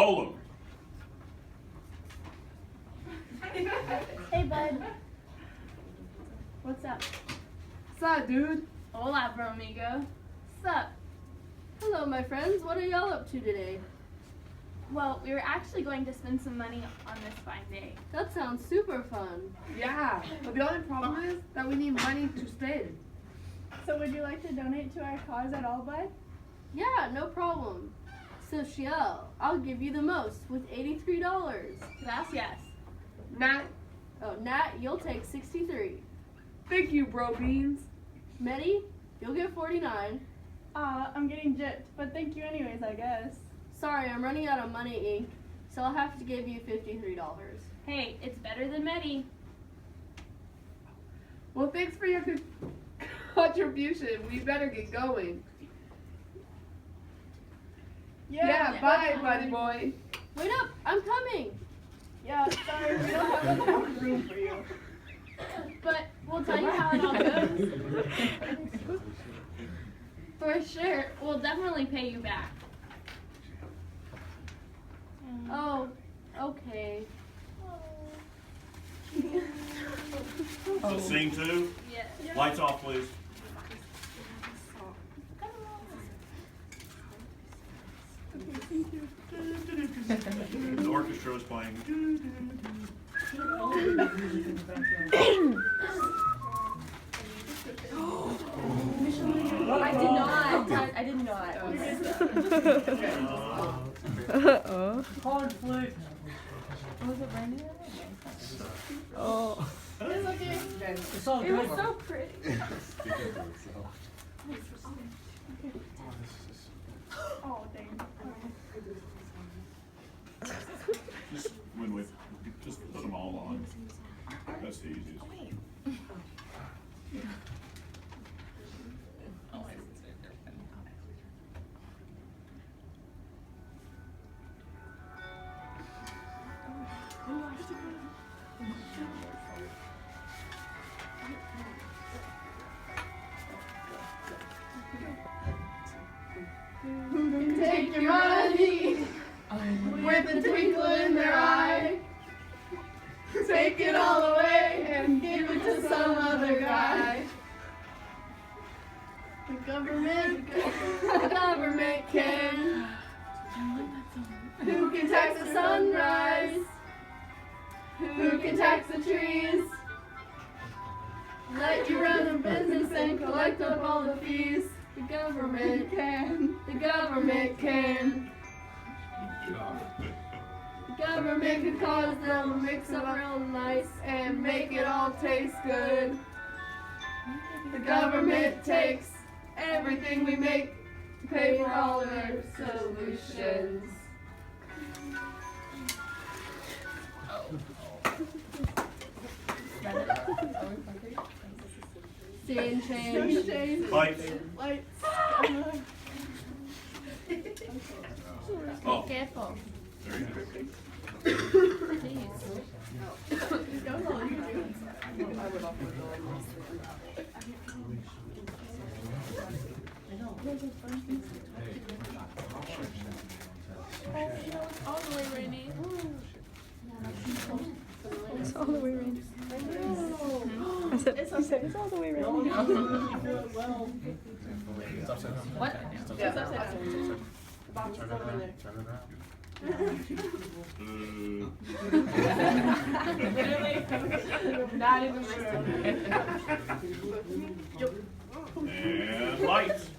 Roll them. Hey, bud. What's up? What's up, dude? Hola, bro amigo. What's up? Hello, my friends. What are y'all up to today? Well, we were actually going to spend some money on this fine day. That sounds super fun. Yeah, but the only problem is that we need money to spend. So would you like to donate to our cause at all, bud? Yeah, no problem. Social, I'll give you the most with $83. Gracias. Nat, Oh, Nat, you'll take 63. thank you, bro beans. Medi, you'll get 49. I'm getting gypped, but thank you anyways, I guess. Sorry, I'm running out of money, Ink, so I'll have to give you $53. Hey, it's better than Medi. Well, thanks for your contribution. We better get going. Yeah, bye, buddy boy. Wait up, I'm coming. Yeah, sorry, we don't have enough room for you. But we'll tell you how it all goes. For sure, we'll definitely pay you back. Oh, okay. So scene 2. Yeah. Lights off, please. The orchestra is playing. I did not. Cornflakes. Was it Brandy? Oh. It's okay. It's all It good. was so pretty. Oh, dang. Just when we just put them all on. That's the easiest. Who can take your money with a twinkle in their eye? Take it all away and give it to some other guy. The government can. Who can tax the sunrise? Who can tax the trees? Let you run a business and collect up all the fees. The government can. The government can. The government can cause them to mix up real nice and make it all taste good. The government takes everything we make, pay for all their solutions. Scene change. Lights. Oh, Be careful. there you go. All the way, Rainy. It's all the way around. I said, you said it's all the way around. What? Not even And lights.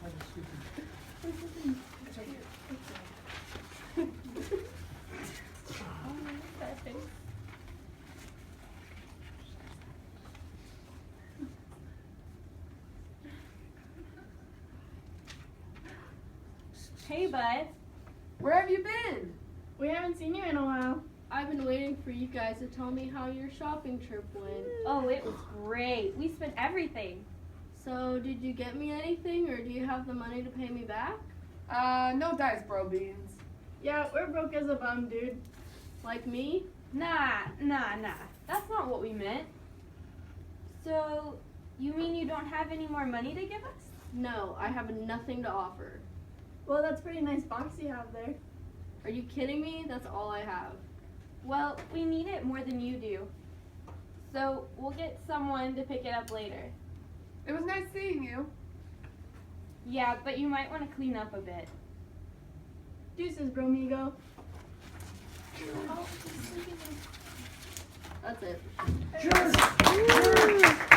Hey, bud. Where have you been? We haven't seen you in a while. I've been waiting for you guys to tell me how your shopping trip went. Oh, it was great. We spent everything. So, did you get me anything, or do you have the money to pay me back? no dice, bro beans. Yeah, we're broke as a bum, dude. Like me? Nah. That's not what we meant. So, you mean you don't have any more money to give us? No, I have nothing to offer. Well, that's a pretty nice box you have there. Are you kidding me? That's all I have. Well, we need it more than you do. So we'll get someone to pick it up later. It was nice seeing you. Yeah, but you might want to clean up a bit. Deuces, bromigo. That's it. Woo!